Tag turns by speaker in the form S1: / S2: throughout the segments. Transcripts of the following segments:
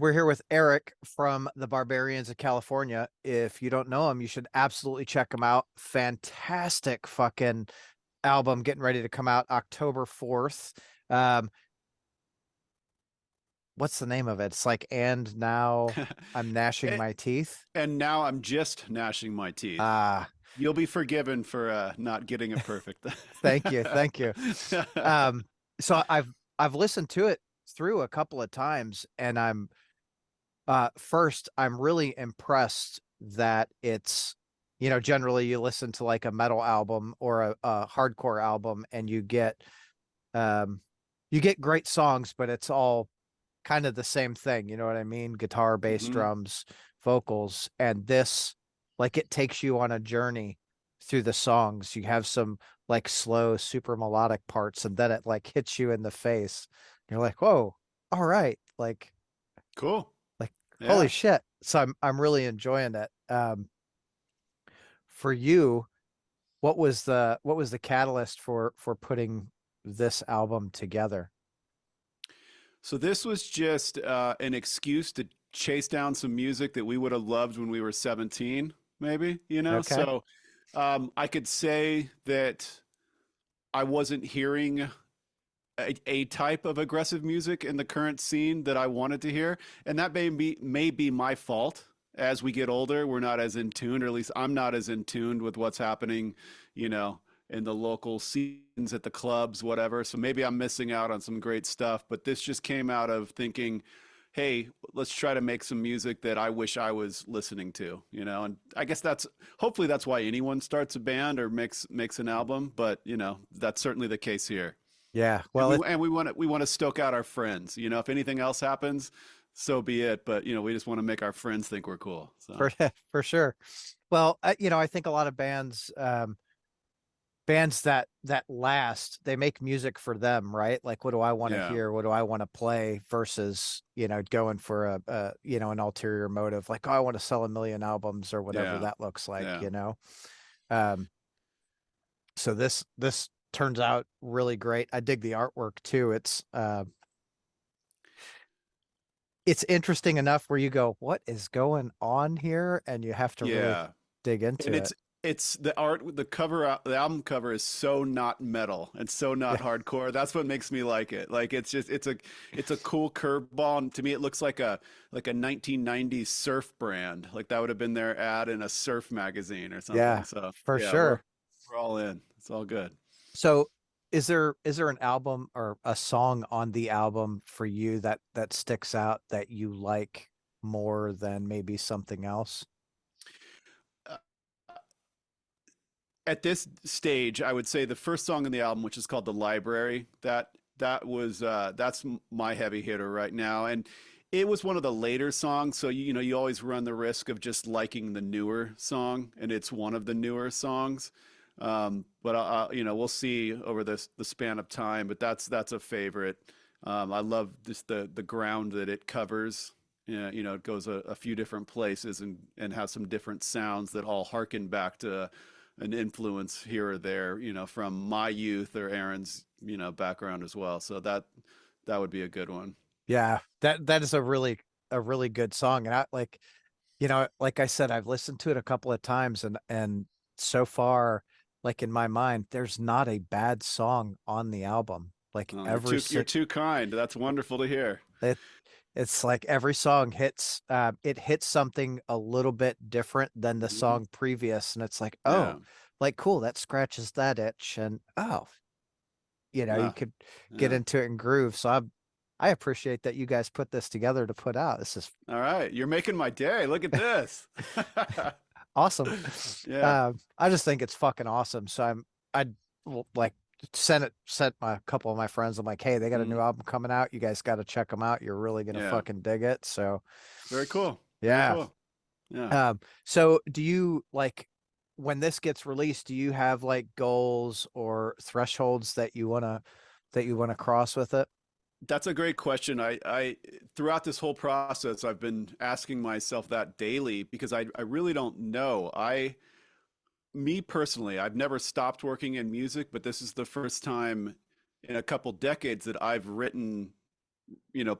S1: We're here with Eric from the Barbarians of California. If you don't know him, you should absolutely check him out. Fantastic fucking album getting ready to come out October 4th. Um, what's the name of it? It's like, and now I'm gnashing
S2: A-
S1: my teeth.
S2: And now I'm just gnashing my teeth.
S1: Ah,
S2: You'll be forgiven for not getting it perfect.
S1: thank you, thank you. Um, so I've listened to it through a couple of times, and first, I'm really impressed that it's, generally you listen to like a metal album or a hardcore album and um, you get great songs, but it's all kind of the same thing. You know what I mean? Guitar, bass,
S2: hmm
S1: drums, vocals. And this, like, it takes you on a journey through the songs. You have some like slow, super melodic parts, and then it like hits you in the face. You're like, whoa, all right.
S2: Cool.
S1: Like holy
S2: Yeah.
S1: shit. So I'm really enjoying it. For you, what was the catalyst for putting this album together?
S2: So this was just an excuse to chase down some music that we would have loved when we were 17, maybe, you know?
S1: Okay.
S2: So I could say that I wasn't hearing a type of aggressive music in the current scene that I wanted to hear, and that may be my fault. As we get older, we're not as in tune, or at least I'm not as in tune with what's happening, you know, in the local scenes at the clubs, whatever. So maybe I'm missing out on some great stuff. But this just came out of thinking, hey, let's try to make some music that I wish I was listening to, you know. And I guess that's hopefully that's why anyone starts a band or makes an album. But you know, that's certainly the case here.
S1: Yeah.
S2: And
S1: Well,
S2: we want to stoke out our friends. You know, if anything else happens, so be it. But you know, we just want to make our friends think we're cool. So
S1: for for sure. Well, I think a lot of bands that last, they make music for them, right? Like, what do I want to
S2: yeah,
S1: hear? What do I want to play versus, going for an ulterior motive, like, oh, I want to sell a million albums or whatever
S2: yeah,
S1: that looks like,
S2: yeah.
S1: Um, so this turns out really great. I dig the artwork too. It's interesting enough where you go, what is going on here? And you have to really
S2: Yeah.
S1: dig
S2: And
S1: into it.
S2: it's the art, the cover, the album cover is so not metal and so not
S1: Yeah.
S2: hardcore. That's what makes me like it. Like it's a cool curveball. And to me, it looks like a 1990s surf brand. Like that would have been their ad in a surf magazine or something.
S1: Yeah,
S2: So
S1: for
S2: yeah,
S1: sure.
S2: we're all in. It's all good.
S1: So is there an album or a song on the album for you that sticks out that you like more than maybe something else?
S2: Uh, at this stage, I would say the first song on the album, which is called "The Library," that's my heavy hitter right now, and it was one of the later songs. So you know you always run the risk of just liking the newer song, and it's one of the newer songs. But you know we'll see over the span of time. But that's a favorite. I love just the ground that it covers. Yeah, you know, it goes a few different places and has some different sounds that all harken back to an influence here or there, you know, from my youth or Aaron's, you know, background as well. So that would be a good one.
S1: Yeah, that is a really good song. And I like, like I said, I've listened to it a couple of times, and so far, like in my mind, there's not a bad song on the album. Like
S2: Oh,
S1: every
S2: you're
S1: si-
S2: too kind. That's wonderful to hear.
S1: it it's like every song hits something a little bit different than the
S2: Mhm.
S1: song previous, and it's like,
S2: Yeah.
S1: oh, like cool, that scratches that itch, and oh, you
S2: Ah,
S1: could get
S2: yeah.
S1: into it and groove. So I appreciate that you guys put this together to put out. This is
S2: All right. You're making my day. Look at this.
S1: awesome.
S2: Yeah.
S1: I just think it's fucking awesome. So I like sent my couple of my friends. I'm like, hey, they got a new
S2: Mhm.
S1: album coming out. You guys got to check them out. You're really gonna
S2: Yeah.
S1: fucking dig it. So
S2: Very cool. Very
S1: yeah.
S2: cool. Yeah.
S1: So do you like when this gets released, do you have like goals or thresholds that you wanna cross with it?
S2: That's a great question. I throughout this whole process, I've been asking myself that daily because I really don't know. Me personally, I've never stopped working in music, but this is the first time in a couple decades that I've written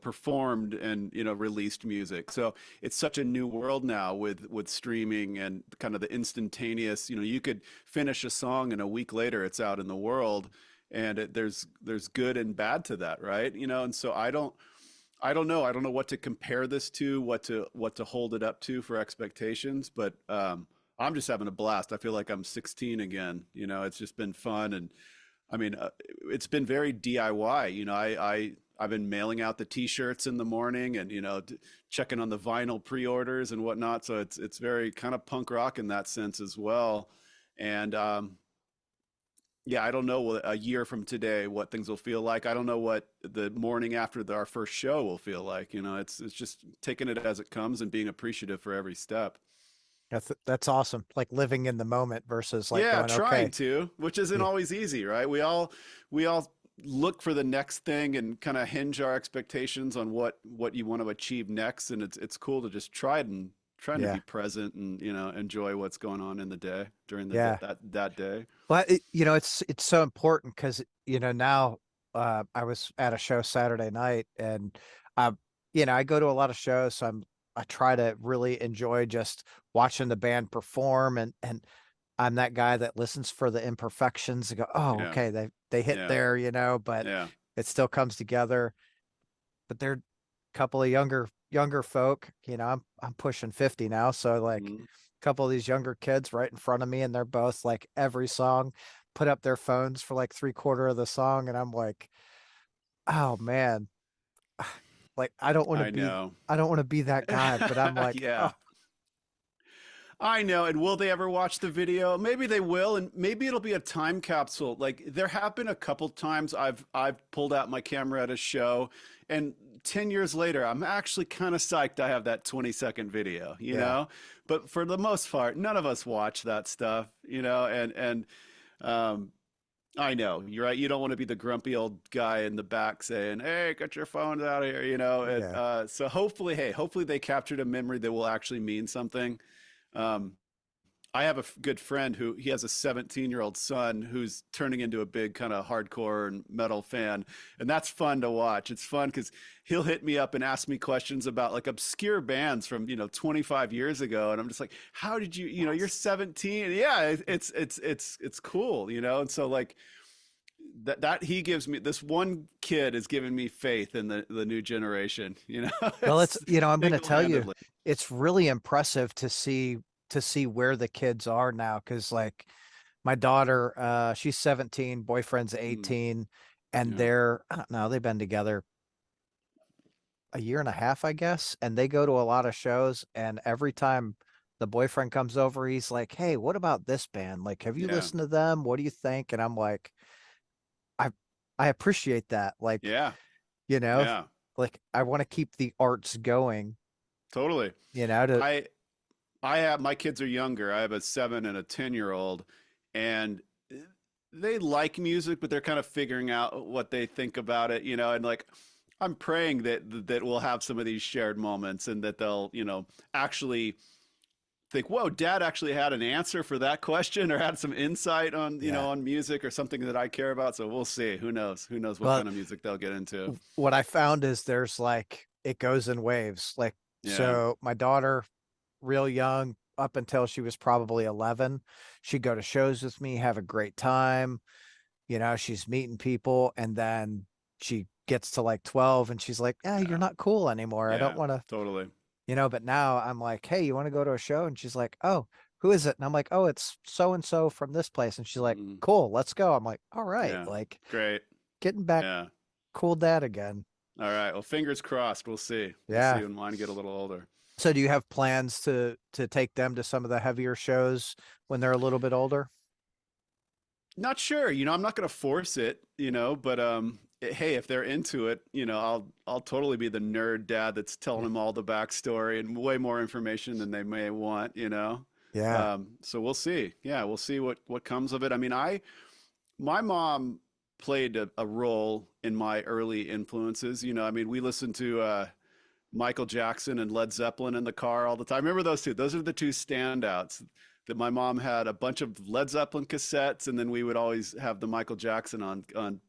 S2: performed and released music. So it's such a new world now with streaming and kind of the instantaneous. You could finish a song and a week later it's out in the world, and there's good and bad to that, right? And so I don't know. I don't know what to compare this to, what to hold it up to for expectations, but I'm just having a blast. I feel like I'm 16 again. It's just been fun, and I mean, it's been very DIY. I've been mailing out the T-shirts in the morning, and checking on the vinyl pre-orders and whatnot. So it's very kind of punk rock in that sense as well. And yeah, I don't know a year from today what things will feel like. I don't know what the morning after our first show will feel like. It's just taking it as it comes and being appreciative for every step.
S1: That's awesome. Like living in the moment versus like
S2: Yeah,
S1: going,
S2: trying
S1: okay,
S2: to, which isn't
S1: yeah,
S2: always easy, right? We all look for the next thing and kind of hinge our expectations on what you want to achieve next, and it's cool to just trying to
S1: yeah,
S2: be present and enjoy what's going on in the day during
S1: yeah.
S2: that day.
S1: Well, it's so important because now I was at a show Saturday night, and I I go to a lot of shows, so I try to really enjoy just watching the band perform, and I'm that guy that listens for the imperfections and go, oh,
S2: Yeah,
S1: okay, they hit
S2: yeah,
S1: there, but
S2: yeah.
S1: it still comes together. But they're a couple of younger folk, I'm pushing 50 now, so like
S2: Mhm.
S1: a couple of these younger kids right in front of me, and they're both like every song put up their phones for like three-quarter of the song, and I'm like, oh man, like
S2: I know.
S1: I don't want to be that guy, but I'm like, oh
S2: Yeah. I know. And will they ever watch the video? Maybe they will, and maybe it'll be a time capsule. Like there have been a couple times I've pulled out my camera at a show, and 10 years later, I'm actually kind of psyched I have that 20-second video,
S1: yeah,
S2: But for the most part, none of us watch that stuff. And um I know, you're right. You don't want to be the grumpy old guy in the back saying, "Hey, get your phones out of here," And
S1: yeah.
S2: so hopefully, hey, hopefully they captured a memory that will actually mean something. Um, I have a good friend who he has a 17-year-old son who's turning into a big kind of hardcore and metal fan, and that's fun to watch. It's fun because he'll hit me up and ask me questions about like obscure bands from 25 years ago, and I'm just like, "How did you're
S1: Yes.
S2: 17?" Yeah, it's cool, And so like that he gives me this one kid is giving me faith in the new generation,
S1: Well,
S2: it's
S1: I'm going to tell you,
S2: single-handedly.
S1: it's really impressive to see where the kids are now, because like my daughter, she's 17, boyfriend's
S2: Mm,
S1: 18, and
S2: yeah,
S1: I don't know, they've been together a year and a half, I guess, and they go to a lot of shows, and every time the boyfriend comes over, he's like, "Hey, what about this band? Like, have you
S2: yeah,
S1: listened to them? What do you think?" And I'm like, I I appreciate that.
S2: yeah,
S1: You know,
S2: yeah,
S1: like I want to keep the arts going,
S2: totally.
S1: to
S2: I I have my kids are younger. I have a 7 and a 10-year-old, and they like music, but they're kind of figuring out what they think about it. And like I'm praying that we'll have some of these shared moments and that they'll, actually think, whoa, dad actually had an answer for that question or had some insight on,
S1: yeah.
S2: on music or something that I care about. So we'll see. Who knows? Who knows what
S1: Well,
S2: kind of music they'll get into?
S1: what I found is there's like it goes in waves. Like,
S2: Yeah.
S1: so my daughter, real young, up until she was probably 11, she'd go to shows with me, have a great time. She's meeting people, and then she gets to like 12 and she's like, "Yeah, you're
S2: Yeah.
S1: not cool anymore. I don't
S2: Yeah.
S1: want to,"
S2: Totally.
S1: but now I'm like, "Hey, you want to go to a show?" And she's like, "Oh, who is it?" And I'm like, "Oh, it's so and so from this place." And she's like,
S2: Mm,
S1: "Cool, let's go." I'm like, "All right."
S2: yeah.
S1: Like
S2: Great.
S1: getting back
S2: Yeah.
S1: cool dad again.
S2: All right. Well, fingers crossed. We'll see. We'll see
S1: Yeah.
S2: when mine get a little older.
S1: So do you have plans to take them to some of the heavier shows when they're a little bit older?
S2: Not sure. I'm not going to force it, but hey, if they're into it, I'll totally be the nerd dad that's telling
S1: Yeah.
S2: them all the backstory and way more information than they may want.
S1: Yeah.
S2: So we'll see. Yeah, we'll see what comes of it. I mean, my mom played a role in my early influences. I mean, we listened to Michael Jackson and Led Zeppelin in the car all the time. Remember those two? Those are the two standouts. that my mom had a bunch of Led Zeppelin cassettes, and then we would always have the Michael Jackson on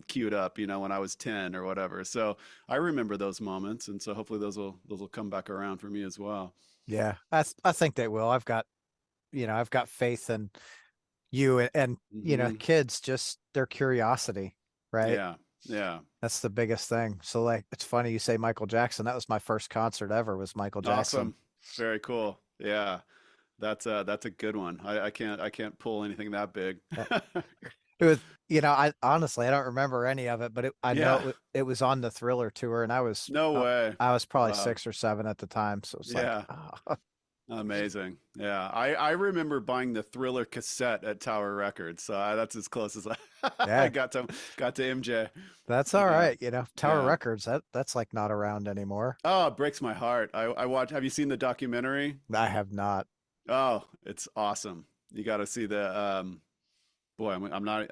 S2: queued up, you know, when I was 10 or whatever. So I remember those moments, and so hopefully those will come back around for me as well.
S1: Yeah, I think they will. I've got faith in you and
S2: Hmm.
S1: kids, just their curiosity, right?
S2: Yeah, yeah,
S1: That's the biggest thing. So like, it's funny you say Michael Jackson. That was my first concert ever, was Michael Jackson.
S2: awesome, very cool. Yeah, that's a good one. I can't pull anything that big.
S1: Uh, It was, I honestly, I don't remember any of it, but I know
S2: Yeah,
S1: it was on the Thriller tour, and
S2: no way.
S1: I was probably
S2: Wow.
S1: 6 or 7 at the time. So it's like,
S2: Yeah.
S1: oh,
S2: Amazing. Yeah. I remember buying the Thriller cassette at Tower Records. So that's as close as I
S1: yeah,
S2: got to MJ.
S1: that's all
S2: Yeah.
S1: right. Tower
S2: Yeah.
S1: Records, that's like not around anymore.
S2: Oh, it breaks my heart. I watch, have you seen the documentary?
S1: I have not.
S2: Oh, it's awesome. You got to see the boy, I'm not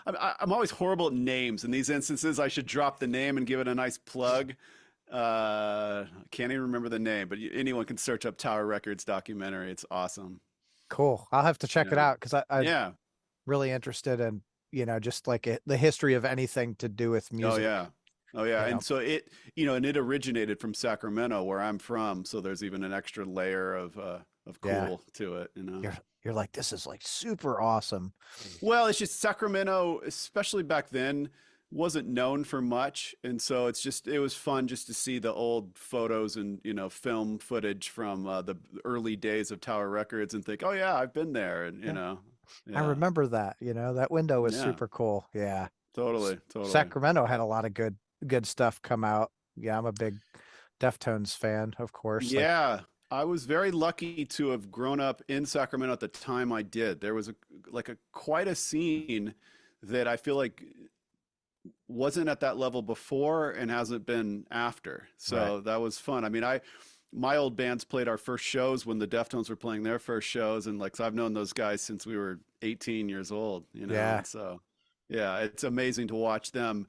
S2: I'm always horrible at names. In these instances, I should drop the name and give it a nice plug. I can't even remember the name, but anyone can search up Tower Records documentary. It's awesome.
S1: Cool. I'll have to check it
S2: Yeah.
S1: out because I'm
S2: Yeah.
S1: really interested in, just like the history of anything to do with
S2: Oh
S1: music.
S2: yeah. Oh yeah.
S1: You know,
S2: And so and it originated from Sacramento where I'm from, so there's even an extra layer of
S1: yeah,
S2: cool to it, you know.
S1: you're like, this is like super awesome.
S2: Well, it's just Sacramento, especially back then, wasn't known for much, and so it was fun just to see the old photos and, film footage from the early days of Tower Records and think, "Oh yeah, I've been there." And,
S1: Yeah. I
S2: Yeah.
S1: remember that, that window was
S2: Yeah.
S1: super cool. Yeah.
S2: Totally, totally.
S1: Sacramento had a lot of good stuff come out. Yeah, I'm a big Deftones fan, of course. Like,
S2: Yeah, I was very lucky to have grown up in Sacramento at the time I did. There was a quite a scene that I feel like wasn't at that level before and hasn't been after.
S1: right.
S2: So that was fun. I mean, my old bands played our first shows when the Deftones were playing their first shows, and like so I've known those guys since we were 18 years old,
S1: Yeah.
S2: and so yeah, it's amazing to watch them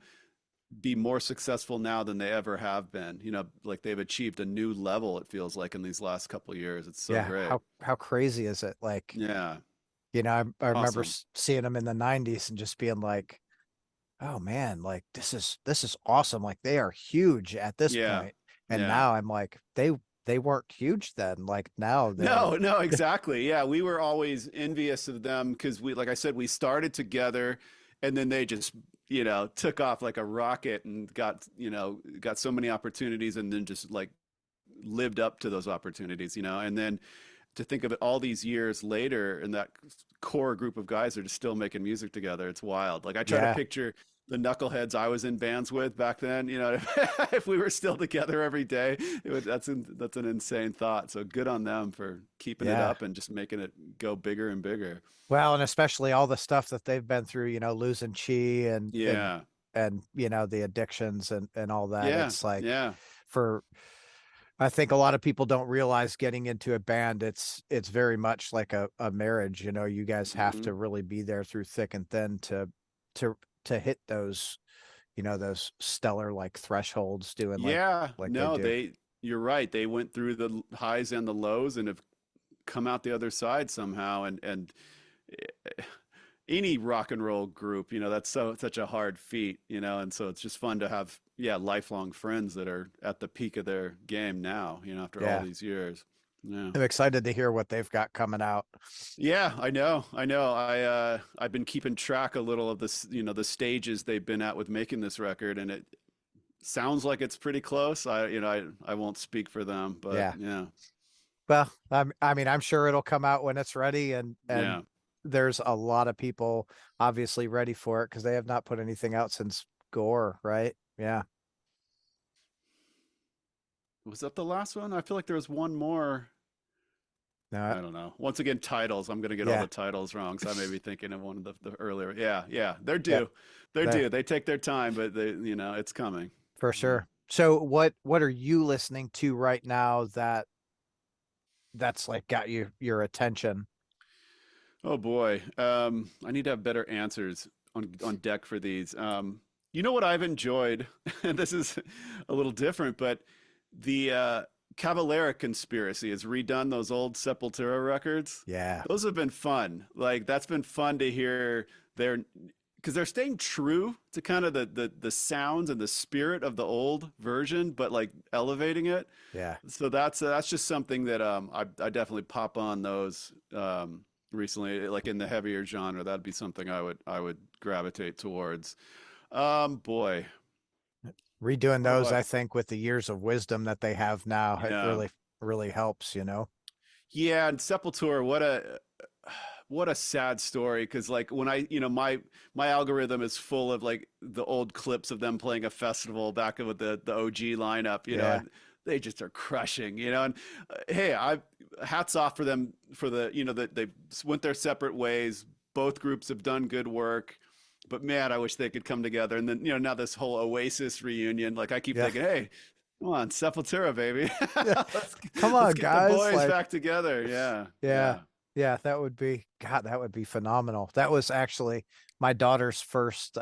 S2: be more successful now than they ever have been. Like they've achieved a new level, it feels like, in these last couple of years. It's so
S1: Yeah.
S2: great.
S1: How crazy is it? Like,
S2: Yeah.
S1: I remember
S2: Awesome.
S1: seeing them in the 90s and just being like, oh man, like this is awesome. Like they are huge at this
S2: Yeah.
S1: point. And
S2: Yeah.
S1: now I'm like, they weren't huge then. Like now they're
S2: No, no, exactly. Yeah. We were always envious of them because like I said, we started together and then they just, took off like a rocket and got so many opportunities and then just like lived up to those opportunities, and then to think of it all these years later and that core group of guys are just still making music together. It's wild. Like I try to
S1: yeah,
S2: picture the knuckleheads I was in bands with back then, if we were still together every day, that's an insane thought. So good on them for keeping it
S1: yeah.
S2: up and just making it go bigger and bigger.
S1: Well, and especially all the stuff that they've been through, losing chi
S2: Yeah.
S1: and the addictions and all that.
S2: Yeah.
S1: It's like
S2: Yeah.
S1: for I think a lot of people don't realize getting into a band, it's very much like a marriage. You guys have
S2: Hmm.
S1: to really be there through thick and thin to to hit those, those stellar like thresholds doing
S2: Yeah.
S1: like they
S2: No,
S1: do.
S2: you're right. They went through the highs and the lows and have come out the other side somehow. And any rock and roll group, that's such a hard feat, and so it's just fun to have, yeah, lifelong friends that are at the peak of their game now, after all
S1: Yeah.
S2: these years. Yeah.
S1: I'm excited to hear what they've got coming out.
S2: Yeah, I know. I know. I've been keeping track a little of this, the stages they've been at with making this record, and it sounds like it's pretty close. I won't speak for them, but
S1: Yeah.
S2: yeah.
S1: Well, I mean, I'm sure it'll come out when it's ready, and
S2: Yeah.
S1: there's a lot of people obviously ready for it because they have not put anything out since Gore, right? Yeah.
S2: Was that the last one? I feel like there was one more.
S1: No,
S2: I don't know. Once again, titles. I'm going to get all
S1: yeah,
S2: the titles wrong. So I may be thinking of one of the earlier. Yeah, yeah. They're
S1: yeah,
S2: due. They're
S1: they
S2: due. They take their time, but it's coming.
S1: for
S2: Yeah.
S1: sure. So what are you listening to right now that's like got your attention?
S2: Oh boy. I need to have better answers on deck for these. You know what I've enjoyed, and this is a little different, but the Cavalera Conspiracy has redone those old Sepultura records.
S1: Yeah.
S2: Those have been fun. Like that's been fun to hear their because they're staying true to kind of the sounds and the spirit of the old version, but like elevating it.
S1: Yeah.
S2: So that's just something that I definitely pop on those recently, like in the heavier genre. That'd be something I would gravitate towards. Boy,
S1: Redoing
S2: what do
S1: those,
S2: I?
S1: I think, with the years of wisdom that they have now, it
S2: Yeah,
S1: really helps, you know?
S2: yeah, and Sepultura, what a sad story. Because like when my algorithm is full of like the old clips of them playing a festival back with the OG lineup,
S1: Yeah.
S2: and they just are crushing, and hey, I hats off for them for the that they went their separate ways. Both groups have done good work. But man, I wish they could come together. And then, now this whole Oasis reunion, like I keep
S1: Yeah.
S2: thinking, hey, come on, Sepultura, baby.
S1: Yeah.
S2: let's
S1: Come
S2: let's
S1: on,
S2: get the
S1: guys.
S2: boys
S1: Like,
S2: back together. Yeah,
S1: yeah.
S2: yeah.
S1: Yeah, that would be God, that would be phenomenal. That was actually my daughter's first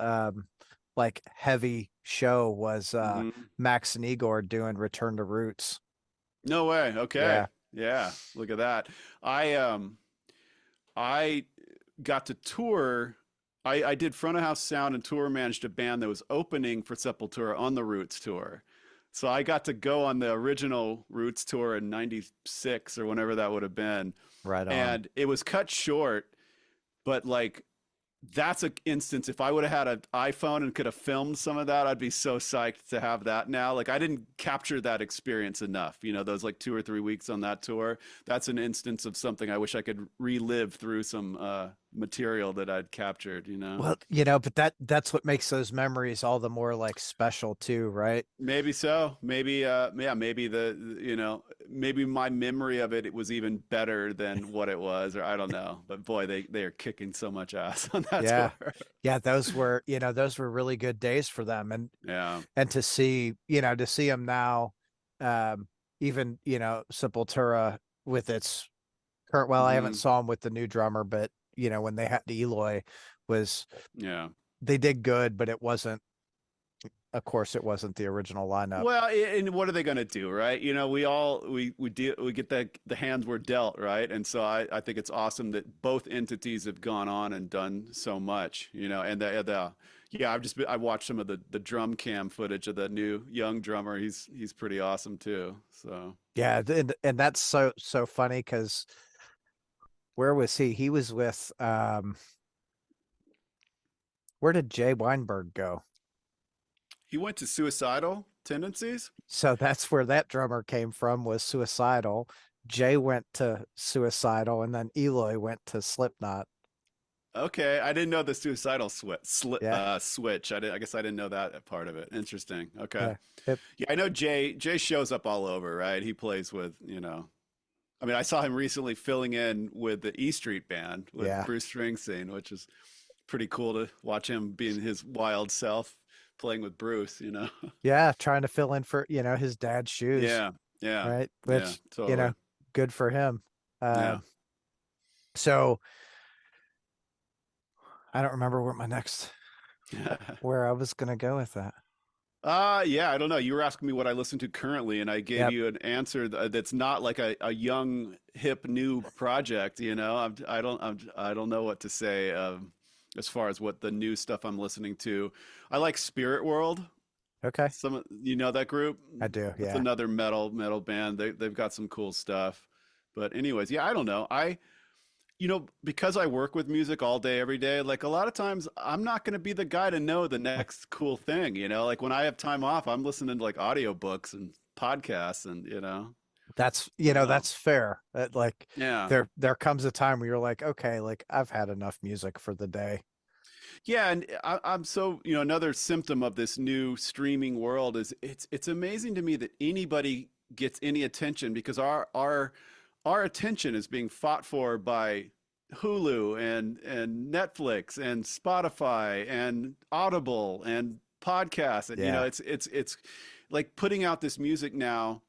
S1: like heavy show was
S2: Hmm.
S1: Max and Igor doing Return to Roots.
S2: No way.
S1: Yeah.
S2: Okay. Yeah. Look at that. I got to tour. I did front of house sound and tour managed a band that was opening for Sepultura on the Roots tour. So I got to go on the original Roots tour in '96 or whenever that would have been.
S1: Right on.
S2: And it was cut short, but like that's an instance. If I would have had an iPhone and could have filmed some of that, I'd be so psyched to have that now. Like I didn't capture that experience enough, those like 2 or 3 weeks on that tour. That's an instance of something I wish I could relive through some material that I'd captured.
S1: Well, but that's what makes those memories all the more like special too, right?
S2: Maybe so. Maybe yeah, maybe maybe my memory of it was even better than what it was, or I don't know. But boy, they are kicking so much ass on that
S1: Yeah.
S2: tour.
S1: Yeah, those were really good days for them.
S2: Yeah.
S1: And to see them now, um, even, Sepultura with its current, well, I haven't
S2: Hmm.
S1: saw them with the new drummer, but when they had Eloy was
S2: Yeah.
S1: they did good, but it wasn't, of course, it wasn't the original lineup.
S2: Well, and what are they going to do, right? We get the hands we're dealt, right? And so I think it's awesome that both entities have gone on and done so much, and yeah, I watched some of the drum cam footage of the new young drummer. He's pretty awesome too. So
S1: Yeah, and that's so funny because where was he? He was with where did Jay Weinberg go?
S2: he went to suicidal tendencies.
S1: So that's where that drummer came from, was Suicidal. Jay went to Suicidal, and then Eloy went to Slipknot.
S2: Okay, I didn't know the suicidal
S1: Yeah,
S2: switch. I guess I didn't know that part of it. Interesting. Okay.
S1: yeah, it,
S2: Yeah, I know Jay shows up all over, right? He plays with. I mean, I saw him recently filling in with the E Street Band with
S1: yeah,
S2: Bruce Springsteen, which is pretty cool to watch him being his wild self playing with Bruce.
S1: yeah. Trying to fill in for his dad's shoes,
S2: Yeah, yeah,
S1: right?
S2: yeah,
S1: Which
S2: totally.
S1: good for him.
S2: Yeah.
S1: So I don't remember where I was gonna go with that.
S2: Yeah, I don't know. You were asking me what I listen to currently, and I gave
S1: Yep.
S2: you an answer that's not like a young, hip, new project. I don't know what to say as far as what the new stuff I'm listening to. I like Spirit World.
S1: Okay,
S2: That group?
S1: I do.
S2: That's
S1: Yeah.
S2: another metal band. They've got some cool stuff. But anyways, yeah, I don't know. Because I work with music all day, every day, like a lot of times I'm not going to be the guy to know the next cool thing. Like when I have time off, I'm listening to like audiobooks and podcasts and.
S1: That's
S2: So,
S1: that's fair. Like
S2: yeah.
S1: there comes a time where you're like, okay, like I've had enough music for the day.
S2: Yeah, and I'm so another symptom of this new streaming world is it's amazing to me that anybody gets any attention because our attention is being fought for by Hulu and Netflix and Spotify and Audible and podcasts and
S1: Yeah.
S2: it's like putting out this music now.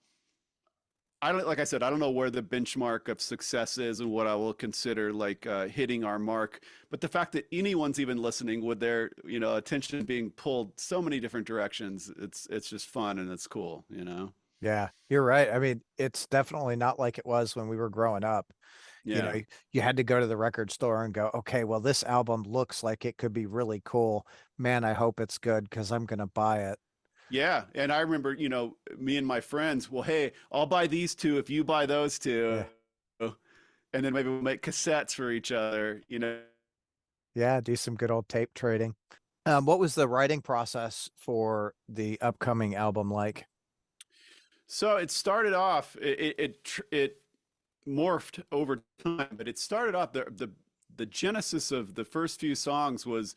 S2: I don't like I said I don't know where the benchmark of success is and what I will consider like hitting our mark, but the fact that anyone's even listening with their attention being pulled so many different directions, it's just fun and it's cool.
S1: Yeah, you're right. I mean, it's definitely not like it was when we were growing up. You know,
S2: Yeah.
S1: you had to go to the record store and go, okay, well, this album looks like it could be really cool. Man, I hope it's good because I'm gonna buy it.
S2: Yeah, and I remember, me and my friends, well, hey, I'll buy these two if you buy those two.
S1: Yeah.
S2: And then maybe we'll make cassettes for each other.
S1: Yeah, do some good old tape trading. What was the writing process for the upcoming album like?
S2: So it started off, it morphed over time, but it started off the genesis of the first few songs was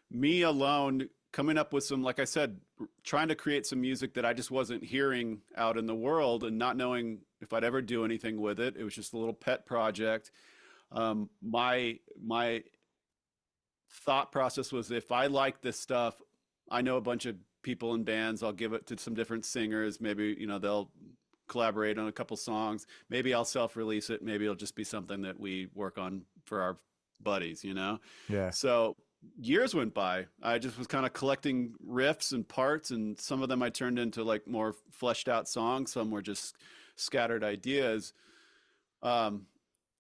S2: me alone coming up with some, like I said, trying to create some music that I just wasn't hearing out in the world and not knowing if I'd ever do anything with it. It was just a little pet project. My thought process was if I like this stuff, I know a bunch of people in bands, I'll give it to some different singers. Maybe, they'll collaborate on a couple songs. Maybe I'll self-release it. Maybe it'll just be something that we work on for our buddies.
S1: Yeah.
S2: So years went by. I just was kind of collecting riffs and parts, and some of them I turned into like more fleshed out songs. Some were just scattered ideas. Um,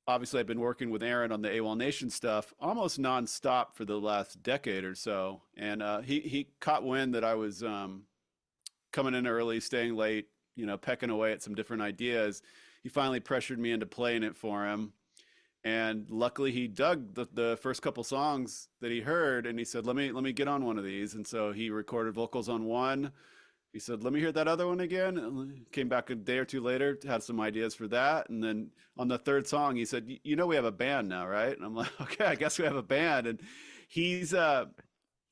S2: Obviously I've been working with Aaron on the AWOLNATION stuff almost nonstop for the last decade or so, and he caught wind that I was coming in early, staying late, pecking away at some different ideas. He finally pressured me into playing it for him, and luckily he dug the first couple songs that he heard, and he said, "Let me get on one of these." And so he recorded vocals on one. He said, "Let me hear that other one again." And came back a day or two later, had some ideas for that. And then on the third song, he said, we have a band now, right?" And I'm like, "Okay, I guess we have a band." And he's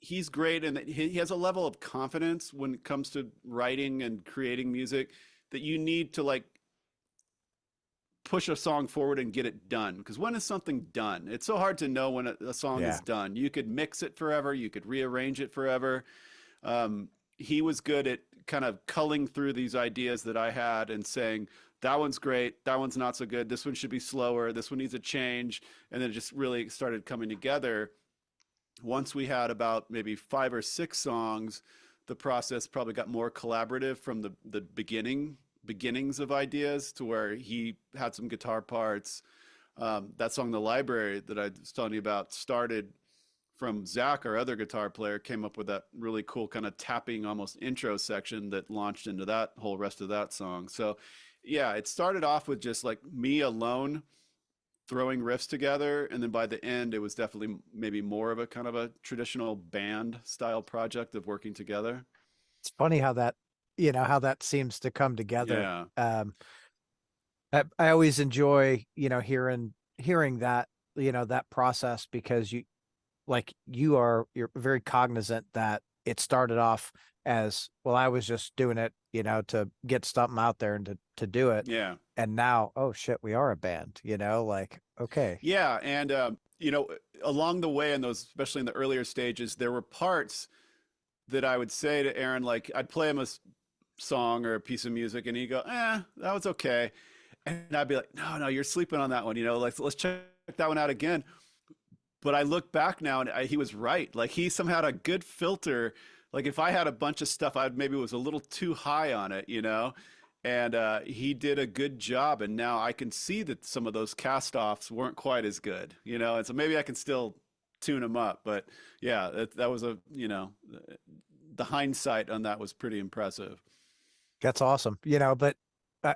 S2: he's great, and he has a level of confidence when it comes to writing and creating music that you need to like push a song forward and get it done. Because when is something done? It's so hard to know when a song is
S1: Yeah.
S2: done. You could mix it forever, you could rearrange it forever. He was good at kind of culling through these ideas that I had and saying, that one's great, that one's not so good, this one should be slower, this one needs a change. And then it just really started coming together. Once we had about maybe 5 or 6 songs, the process probably got more collaborative from the beginnings of ideas to where he had some guitar parts. That song, "The Library," that I was telling you about, started from Zach, our other guitar player, came up with that really cool kind of tapping almost intro section that launched into that whole rest of that song. So yeah, it started off with just like me alone throwing riffs together, and then by the end it was definitely maybe more of a kind of a traditional band style project of working together.
S1: It's funny how that, how that seems to come together.
S2: Yeah.
S1: I always enjoy, hearing that, that process because you're very cognizant that it started off as, well, I was just doing it, to get something out there and to do it.
S2: Yeah.
S1: And now, oh shit, we are a band, okay.
S2: Yeah, and along the way in those, especially in the earlier stages, there were parts that I would say to Aaron, like I'd play him a song or a piece of music, and he'd go, that was okay," and I'd be like, "No, no, you're sleeping on that one. Like let's check that one out again." But I look back now, and he was right. Like he somehow had a good filter. Like if I had a bunch of stuff, I maybe was a little too high on it. And he did a good job, and now I can see that some of those cast-offs weren't quite as good. And so maybe I can still tune them up. But yeah, that was the hindsight on that was pretty impressive.
S1: That's awesome. But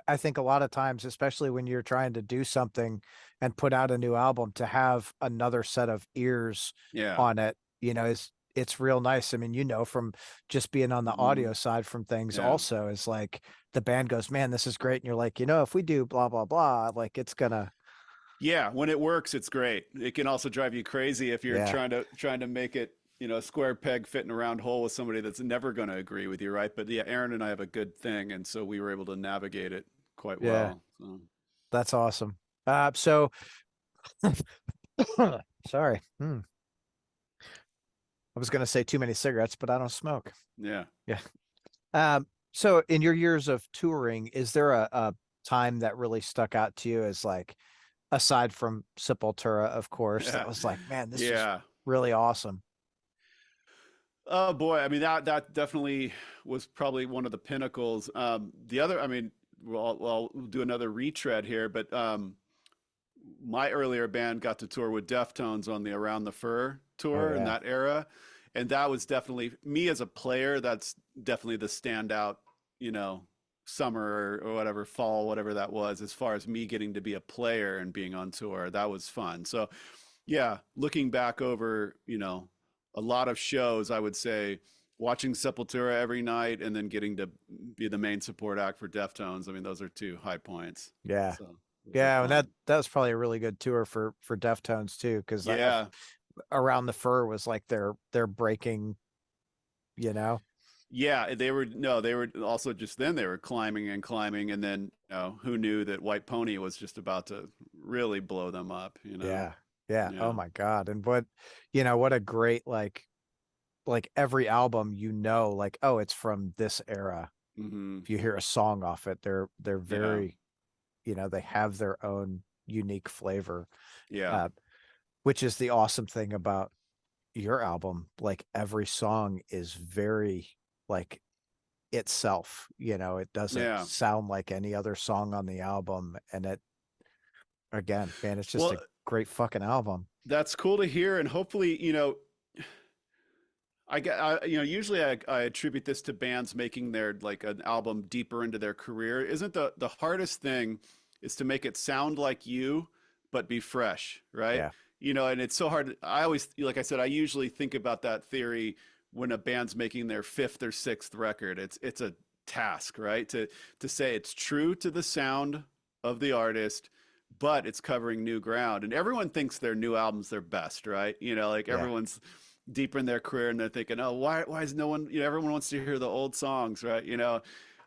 S1: I think a lot of times, especially when you're trying to do something and put out a new album, to have another set of ears
S2: Yeah.
S1: on it, is it's real nice. I mean, from just being on the
S2: Hmm.
S1: audio side from things
S2: Yeah.
S1: also is like the band goes, man, this is great. And you're like, if we do blah, blah, blah, like it's gonna,
S2: Yeah, when it works, it's great. It can also drive you crazy if you're
S1: yeah,
S2: trying to make it, a square peg fit in a round hole with somebody that's never going to agree with you, right? But yeah, Aaron and I have a good thing, and so we were able to navigate it quite
S1: yeah,
S2: well. So.
S1: that's awesome. So sorry. I was gonna say too many cigarettes, but I don't smoke.
S2: Yeah.
S1: Yeah. So in your years of touring, is there a time that really stuck out to you as like, aside from Sepultura, of course, that
S2: Yeah.
S1: was like, man, this was
S2: Yeah.
S1: really awesome.
S2: Oh boy, I mean that definitely was probably one of the pinnacles. The other, I mean, we'll do another retread here, but my earlier band got to tour with Deftones on the Around the Fur
S1: Oh
S2: tour in
S1: yeah.
S2: that era, and that was definitely me as a player. That's definitely the standout, you know, summer or whatever, fall, whatever that was, as far as me getting to be a player and being on tour. That was fun. So yeah, looking back over, a lot of shows, I would say watching Sepultura every night and then getting to be the main support act for Deftones. I mean, those are two high points.
S1: Yeah.
S2: So those are
S1: Yeah, and
S2: fun.
S1: that was probably a really good tour for Deftones too, because
S2: Yeah.
S1: Around the Fur was like their breaking, you know.
S2: Yeah, they were no, they were also just then they were climbing and climbing, and then who knew that White Pony was just about to really blow them up,
S1: Yeah. Yeah. Oh
S2: Yeah.
S1: my God. And what a great like every album, like, oh, it's from this era.
S2: Hmm.
S1: If you hear a song off it, they're
S2: Yeah.
S1: very, they have their own unique flavor.
S2: Yeah.
S1: Uh, which is the awesome thing about your album. Like every song is very like itself, it doesn't
S2: Yeah.
S1: sound like any other song on the album. And it, again, man, it's just
S2: Well,
S1: a great fucking album.
S2: that's cool to hear, and hopefully, usually I attribute this to bands making their like an album deeper into their career. Isn't the hardest thing is to make it sound like you, but be fresh, right?
S1: Yeah.
S2: And it's so hard. I always, like I said, I usually think about that theory when a band's making their fifth or sixth record. It's a task, right? To say it's true to the sound of the artist, but it's covering new ground. And everyone thinks their new album's their best, right? Like
S1: Yeah.
S2: everyone's deeper in their career and they're thinking, oh, why is no one, everyone wants to hear the old songs, right?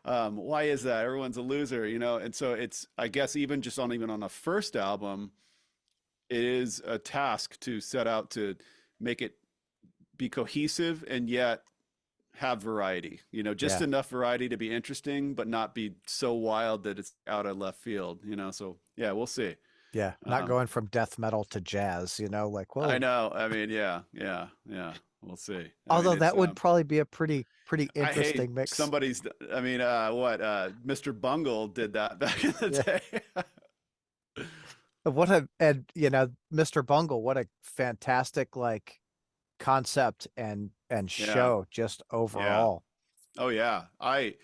S2: Why is that? Everyone's a loser, And so it's, I guess, even on a first album, it is a task to set out to make it be cohesive and yet have variety, just
S1: Yeah.
S2: enough variety to be interesting, but not be so wild that it's out of left field, So yeah, we'll see.
S1: Yeah. Not
S2: Um,
S1: going from death metal to jazz, like,
S2: I
S1: well,
S2: know. I mean, yeah, yeah, yeah. We'll see. I mean,
S1: although that would probably be a pretty
S2: I hate
S1: interesting mix.
S2: somebody's, I mean, Mr. Bungle did that back in the
S1: Yeah.
S2: day.
S1: And Mr. Bungle, what a fantastic like concept and
S2: Yeah,
S1: show just
S2: yeah.
S1: overall.
S2: Oh yeah. I